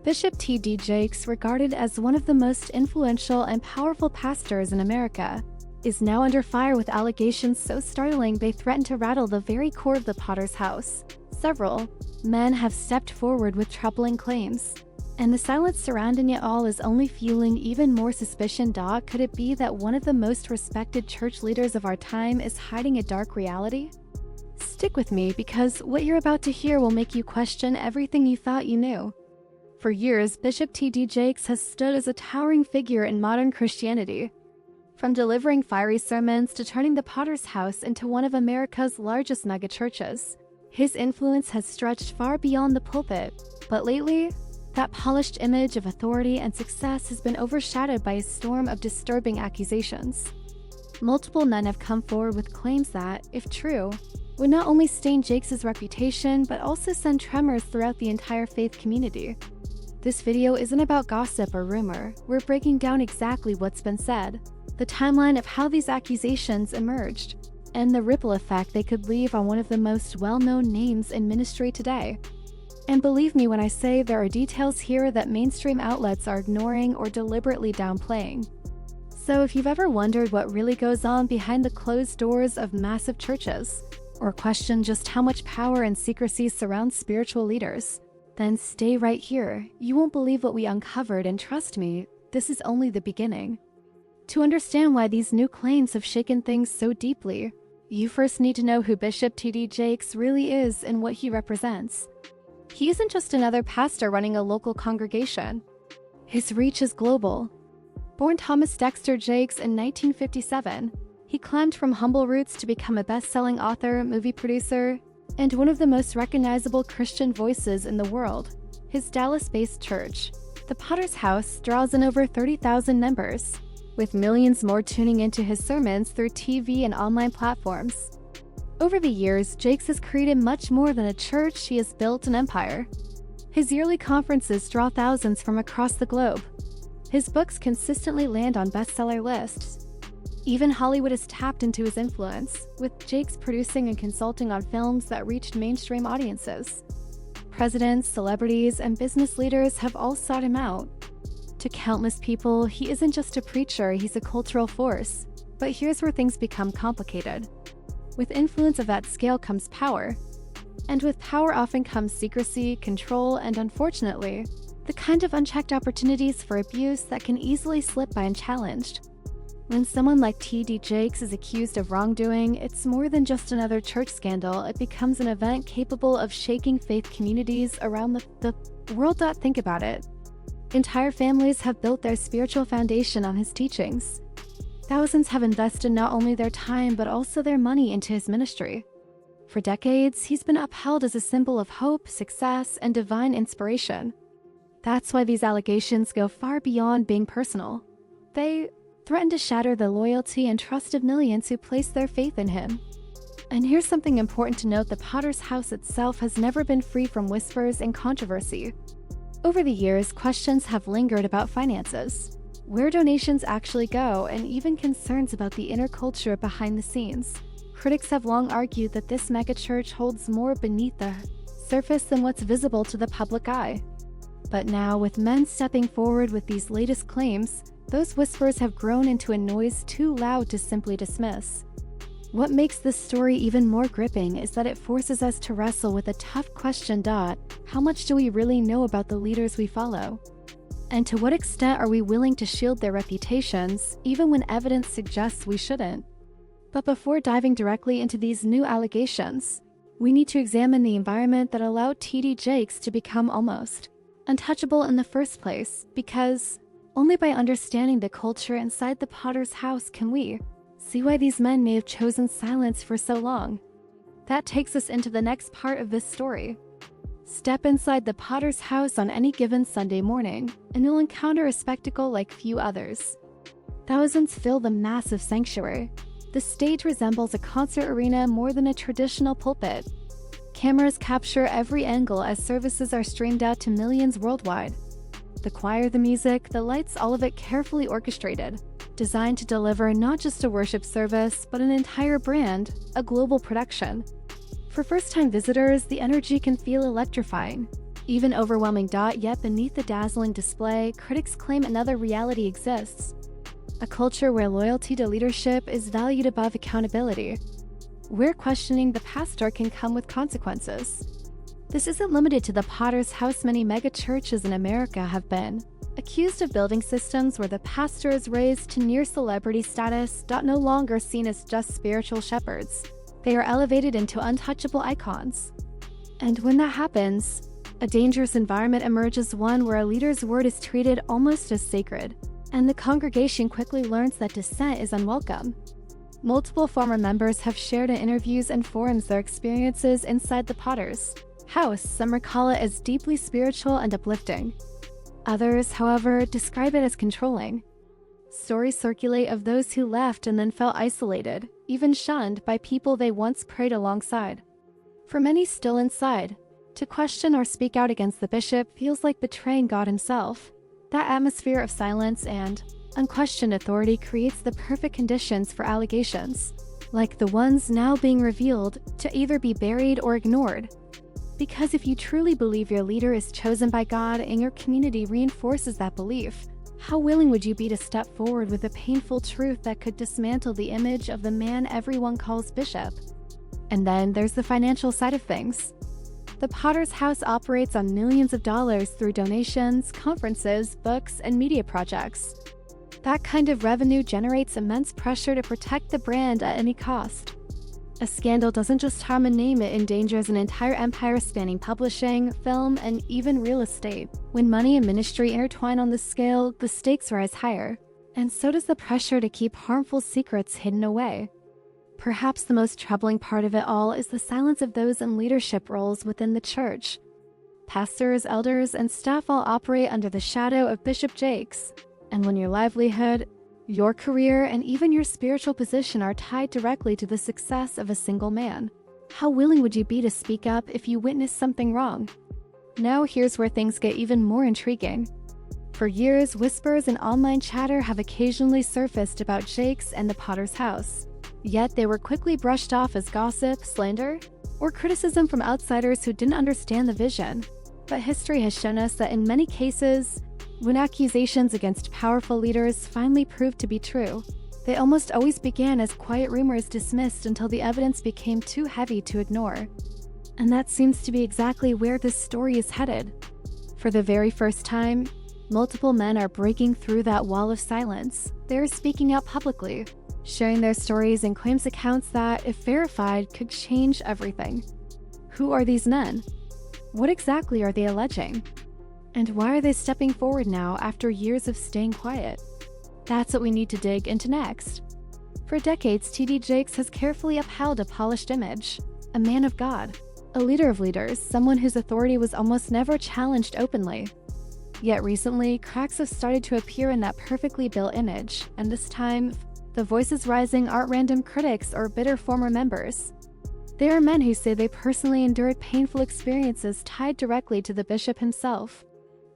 Bishop T.D. regarded as one of the most influential and powerful pastors in America, is now under fire with allegations so startling they threaten to rattle the very core of the Potter's house. Several men have stepped forward with troubling claims, and the silence surrounding it all is only fueling even more suspicion. Could it be that one of the most respected church leaders of our time is hiding a dark reality? Stick with me, because what you're about to hear will make you question everything you thought you knew. For years, Bishop T.D. has stood as a towering figure in modern Christianity. From delivering fiery sermons to turning the Potter's house into one of America's largest megachurches, his influence has stretched far beyond the pulpit. But lately, that polished image of authority and success has been overshadowed by a storm of disturbing accusations. Multiple men have come forward with claims that, if true, would not only stain Jakes' reputation but also send tremors throughout the entire faith community. This video isn't about gossip or rumor. We're breaking down exactly what's been said, the timeline of how these accusations emerged, and the ripple effect they could leave on one of the most well-known names in ministry today. And believe me when I say there are details here that mainstream outlets are ignoring or deliberately downplaying. So if you've ever wondered what really goes on behind the closed doors of massive churches, or questioned just how much power and secrecy surrounds spiritual leaders, then stay right here. You won't believe what we uncovered, and trust me, this is only the beginning. To understand why these new claims have shaken things so deeply, you first need to know who Bishop T.D. really is and what he represents. He isn't just another pastor running a local congregation. His reach is global. Born Thomas Dexter Jakes in 1957, he climbed from humble roots to become a best-selling author, movie producer, and one of the most recognizable Christian voices in the world. His Dallas-based church, the Potter's House, draws in over 30,000 members, with millions more tuning into his sermons through TV and online platforms. Over the years, Jakes has created much more than a church. He has built an empire. His yearly conferences draw thousands from across the globe. His books consistently land on bestseller lists. Even Hollywood has tapped into his influence, with Jakes producing and consulting on films that reached mainstream audiences. Presidents, celebrities, and business leaders have all sought him out. To countless people, he isn't just a preacher, he's a cultural force. But here's where things become complicated. With influence of that scale comes power. And with power often comes secrecy, control, and unfortunately, the kind of unchecked opportunities for abuse that can easily slip by unchallenged. When someone like T.D. Jakes is accused of wrongdoing, it's more than just another church scandal. It becomes an event capable of shaking faith communities around the world. Think about it. Entire families have built their spiritual foundation on his teachings. Thousands have invested not only their time but also their money into his ministry. For decades, he's been upheld as a symbol of hope, success, and divine inspiration. That's why these allegations go far beyond being personal. They threaten to shatter the loyalty and trust of millions who place their faith in him. And here's something important to note: the Potter's house itself has never been free from whispers and controversy. Over the years, questions have lingered about finances, where donations actually go, and even concerns about the inner culture behind the scenes. Critics have long argued that this megachurch holds more beneath the surface than what's visible to the public eye. But now, with men stepping forward with these latest claims, those whispers have grown into a noise too loud to simply dismiss. What makes this story even more gripping is that it forces us to wrestle with a tough question: how much do we really know about the leaders we follow? And to what extent are we willing to shield their reputations, even when evidence suggests we shouldn't? But before diving directly into these new allegations, we need to examine the environment that allowed T.D. Jakes to become almost untouchable in the first place, because only by understanding the culture inside the Potter's house can we see why these men may have chosen silence for so long. That takes us into the next part of this story. Step inside the Potter's house on any given Sunday morning, and you'll encounter a spectacle like few others. Thousands fill the massive sanctuary. The stage resembles a concert arena more than a traditional pulpit. Cameras capture every angle as services are streamed out to millions worldwide. The choir, the music, the lights, all of it carefully orchestrated, designed to deliver not just a worship service, but an entire brand, a global production. For first-time visitors, the energy can feel electrifying. Even overwhelming. Yet beneath the dazzling display, critics claim another reality exists. A culture where loyalty to leadership is valued above accountability. Where questioning the pastor can come with consequences. This isn't limited to the Potter's House. Many megachurches in America have been accused of building systems where the pastor is raised to near celebrity status, no longer seen as just spiritual shepherds. They are elevated into untouchable icons. And when that happens, a dangerous environment emerges, one where a leader's word is treated almost as sacred, and the congregation quickly learns that dissent is unwelcome. Multiple former members have shared in interviews and forums their experiences inside the Potter's House. Some recall it as deeply spiritual and uplifting. Others, however, describe it as controlling. Stories circulate of those who left and then felt isolated, even shunned by people they once prayed alongside. For many still inside, to question or speak out against the bishop feels like betraying God himself. That atmosphere of silence and unquestioned authority creates the perfect conditions for allegations, like the ones now being revealed, to either be buried or ignored. Because if you truly believe your leader is chosen by God and your community reinforces that belief, how willing would you be to step forward with a painful truth that could dismantle the image of the man everyone calls bishop? And then there's the financial side of things. The Potter's House operates on millions of dollars through donations, conferences, books, and media projects. That kind of revenue generates immense pressure to protect the brand at any cost. A scandal doesn't just harm a name, it endangers an entire empire spanning publishing, film, and even real estate. When money and ministry intertwine on this scale, the stakes rise higher. And so does the pressure to keep harmful secrets hidden away. Perhaps the most troubling part of it all is the silence of those in leadership roles within the church. Pastors, elders, and staff all operate under the shadow of Bishop Jakes. And when your livelihood, your career, and even your spiritual position are tied directly to the success of a single man, how willing would you be to speak up if you witness something wrong? Now here's where things get even more intriguing. For years, whispers and online chatter have occasionally surfaced about Jakes and the Potter's House. Yet they were quickly brushed off as gossip, slander, or criticism from outsiders who didn't understand the vision. But history has shown us that in many cases, when accusations against powerful leaders finally proved to be true, they almost always began as quiet rumors dismissed until the evidence became too heavy to ignore. And that seems to be exactly where this story is headed. For the very first time, multiple men are breaking through that wall of silence. They're speaking out publicly, sharing their stories and claims accounts that, if verified, could change everything. Who are these men? What exactly are they alleging? And why are they stepping forward now after years of staying quiet? That's what we need to dig into next. For decades, T.D. Jakes has carefully upheld a polished image, a man of God, a leader of leaders, someone whose authority was almost never challenged openly. Yet recently, cracks have started to appear in that perfectly built image, and this time, the voices rising aren't random critics or bitter former members. They are men who say they personally endured painful experiences tied directly to the bishop himself.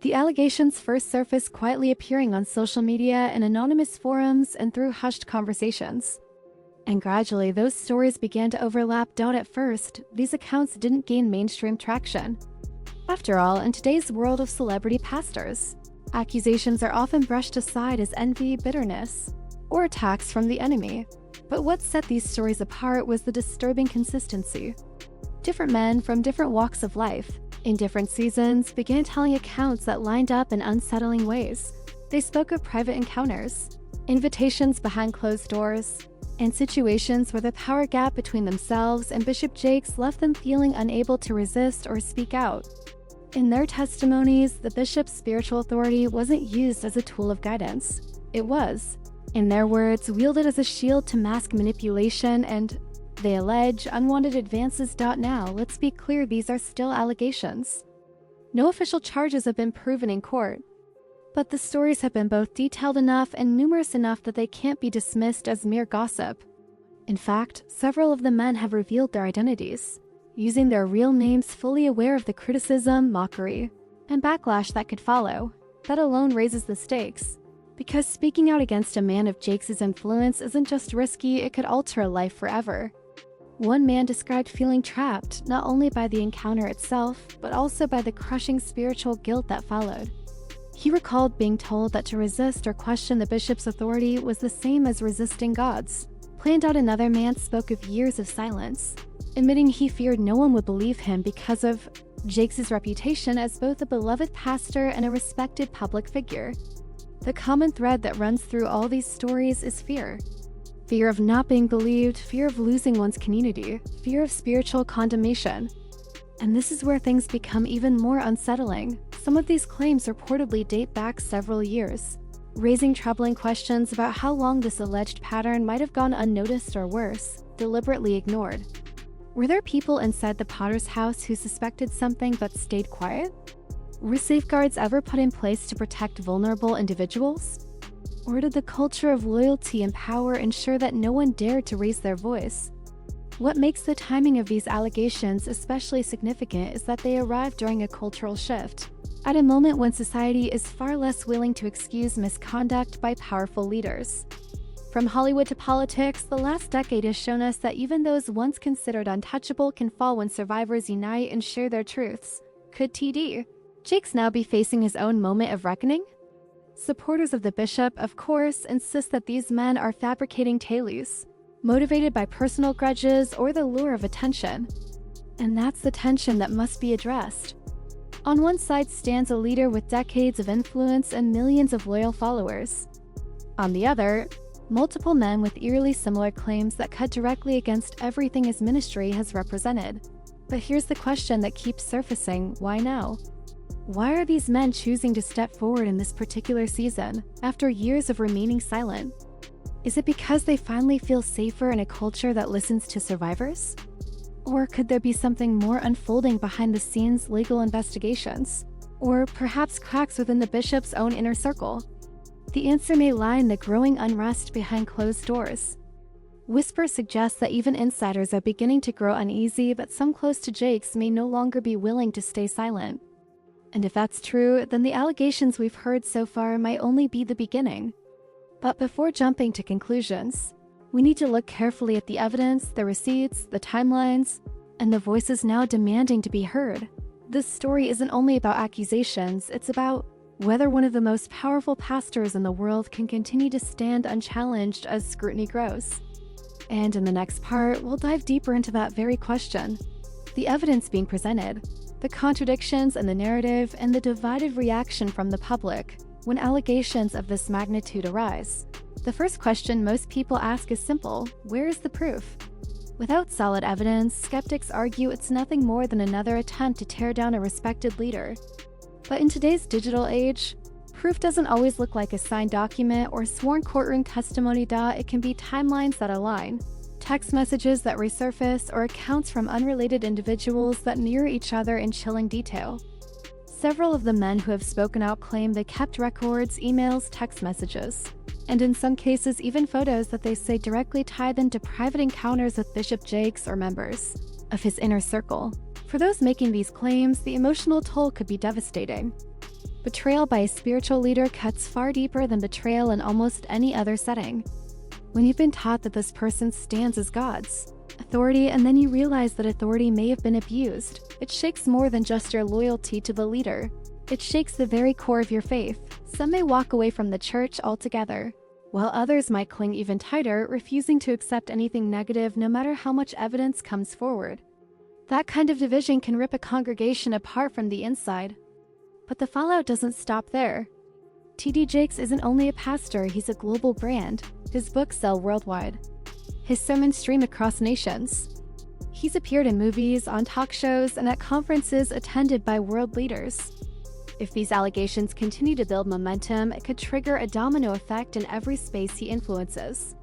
The allegations first surfaced quietly, appearing on social media, in anonymous forums, and through hushed conversations. And gradually, those stories began to overlap. At first, these accounts didn't gain mainstream traction. After all, in today's world of celebrity pastors, accusations are often brushed aside as envy, bitterness, or attacks from the enemy. But what set these stories apart was the disturbing consistency. Different men from different walks of life, in different seasons, began telling accounts that lined up in unsettling ways. They spoke of private encounters, invitations behind closed doors, and situations where the power gap between themselves and Bishop Jakes left them feeling unable to resist or speak out. In their testimonies, the bishop's spiritual authority wasn't used as a tool of guidance. It was, in their words, wielded as a shield to mask manipulation and, they allege, unwanted advances. Now, let's be clear, these are still allegations. No official charges have been proven in court. But the stories have been both detailed enough and numerous enough that they can't be dismissed as mere gossip. In fact, several of the men have revealed their identities, using their real names, fully aware of the criticism, mockery, and backlash that could follow. That alone raises the stakes. Because speaking out against a man of Jakes' influence isn't just risky, it could alter a life forever. One man described feeling trapped not only by the encounter itself, but also by the crushing spiritual guilt that followed. He recalled being told that to resist or question the bishop's authority was the same as resisting God's. Planned out another man spoke of years of silence, admitting he feared no one would believe him because of Jakes' reputation as both a beloved pastor and a respected public figure. The common thread that runs through all these stories is fear. Fear of not being believed, fear of losing one's community, fear of spiritual condemnation. And this is where things become even more unsettling. Some of these claims reportedly date back several years, raising troubling questions about how long this alleged pattern might have gone unnoticed or worse, deliberately ignored. Were there people inside the Potter's house who suspected something but stayed quiet? Were safeguards ever put in place to protect vulnerable individuals? Or did the culture of loyalty and power ensure that no one dared to raise their voice? What makes the timing of these allegations especially significant is that they arrive during a cultural shift, at a moment when society is far less willing to excuse misconduct by powerful leaders. From Hollywood to politics, the last decade has shown us that even those once considered untouchable can fall when survivors unite and share their truths. Could T.D. Jakes now be facing his own moment of reckoning? Supporters of the bishop, of course, insist that these men are fabricating tales, motivated by personal grudges or the lure of attention. And that's the tension that must be addressed. On one side stands a leader with decades of influence and millions of loyal followers. On the other, multiple men with eerily similar claims that cut directly against everything his ministry has represented. But here's the question that keeps surfacing: why now? Why are these men choosing to step forward in this particular season, after years of remaining silent? Is it because they finally feel safer in a culture that listens to survivors? Or could there be something more unfolding behind the scenes legal investigations? Or perhaps cracks within the bishop's own inner circle? The answer may lie in the growing unrest behind closed doors. Whispers suggest that even insiders are beginning to grow uneasy that some close to Jakes may no longer be willing to stay silent. And if that's true, then the allegations we've heard so far might only be the beginning. But before jumping to conclusions, we need to look carefully at the evidence, the receipts, the timelines, and the voices now demanding to be heard. This story isn't only about accusations, it's about whether one of the most powerful pastors in the world can continue to stand unchallenged as scrutiny grows. And in the next part, we'll dive deeper into that very question. The evidence being presented, the contradictions in the narrative, and the divided reaction from the public when allegations of this magnitude arise. The first question most people ask is simple: where is the proof? Without solid evidence, skeptics argue it's nothing more than another attempt to tear down a respected leader. But in today's digital age, proof doesn't always look like a signed document or sworn courtroom testimony. It can be timelines that align, text messages that resurface, or accounts from unrelated individuals that mirror each other in chilling detail. Several of the men who have spoken out claim they kept records, emails, text messages, and in some cases even photos that they say directly tie them to private encounters with Bishop Jakes or members of his inner circle. For those making these claims, the emotional toll could be devastating. Betrayal by a spiritual leader cuts far deeper than betrayal in almost any other setting. When you've been taught that this person stands as God's authority, and then you realize that authority may have been abused, it shakes more than just your loyalty to the leader. It shakes the very core of your faith. Some may walk away from the church altogether, while others might cling even tighter, refusing to accept anything negative no matter how much evidence comes forward. That kind of division can rip a congregation apart from the inside. But the fallout doesn't stop there. T.D. Jakes isn't only a pastor, he's a global brand. His books sell worldwide. His sermons stream across nations. He's appeared in movies, on talk shows, and at conferences attended by world leaders. If these allegations continue to build momentum, it could trigger a domino effect in every space he influences.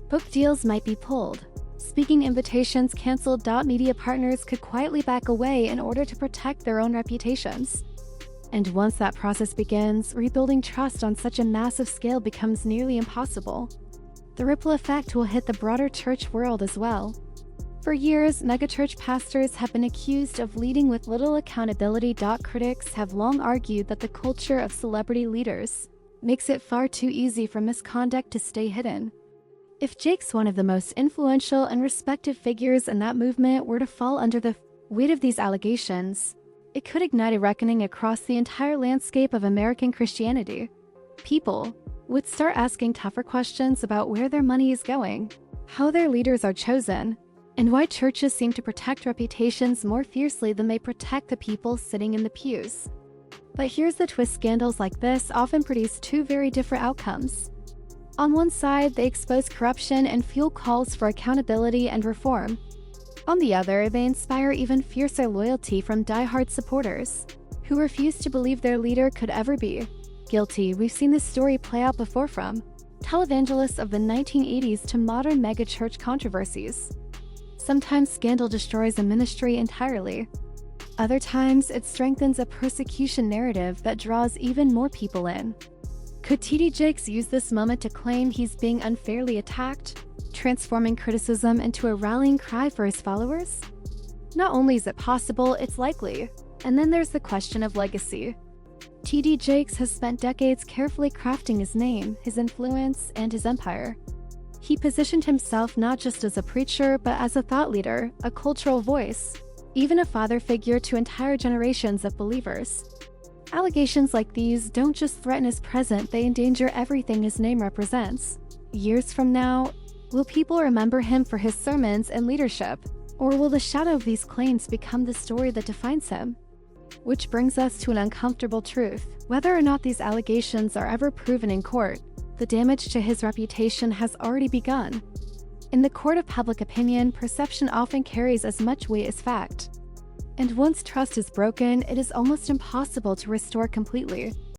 Book deals might be pulled. Speaking invitations canceled. Media partners could quietly back away in order to protect their own reputations. And once that process begins, rebuilding trust on such a massive scale becomes nearly impossible. The ripple effect will hit the broader church world as well. For years, megachurch pastors have been accused of leading with little accountability. Critics have long argued that the culture of celebrity leaders makes it far too easy for misconduct to stay hidden. If Jake's one of the most influential and respected figures in that movement were to fall under the weight of these allegations, it could ignite a reckoning across the entire landscape of American Christianity. People would start asking tougher questions about where their money is going, how their leaders are chosen, and why churches seem to protect reputations more fiercely than they protect the people sitting in the pews. But here's the twist: scandals like this often produce two very different outcomes. On one side, they expose corruption and fuel calls for accountability and reform. On the other, they inspire even fiercer loyalty from die-hard supporters, who refuse to believe their leader could ever be guilty. We've seen this story play out before, from televangelists of the 1980s to modern megachurch controversies. Sometimes scandal destroys a ministry entirely. Other times, it strengthens a persecution narrative that draws even more people in. Could T.D. Jakes use this moment to claim he's being unfairly attacked, transforming criticism into a rallying cry for his followers? Not only is it possible, it's likely. And then there's the question of legacy. T.D. Jakes has spent decades carefully crafting his name, his influence, and his empire. He positioned himself not just as a preacher, but as a thought leader, a cultural voice, even a father figure to entire generations of believers. Allegations like these don't just threaten his present, they endanger everything his name represents. Years from now, will people remember him for his sermons and leadership, or will the shadow of these claims become the story that defines him? Which brings us to an uncomfortable truth. Whether or not these allegations are ever proven in court, the damage to his reputation has already begun. In the court of public opinion, perception often carries as much weight as fact. And once trust is broken, it is almost impossible to restore completely.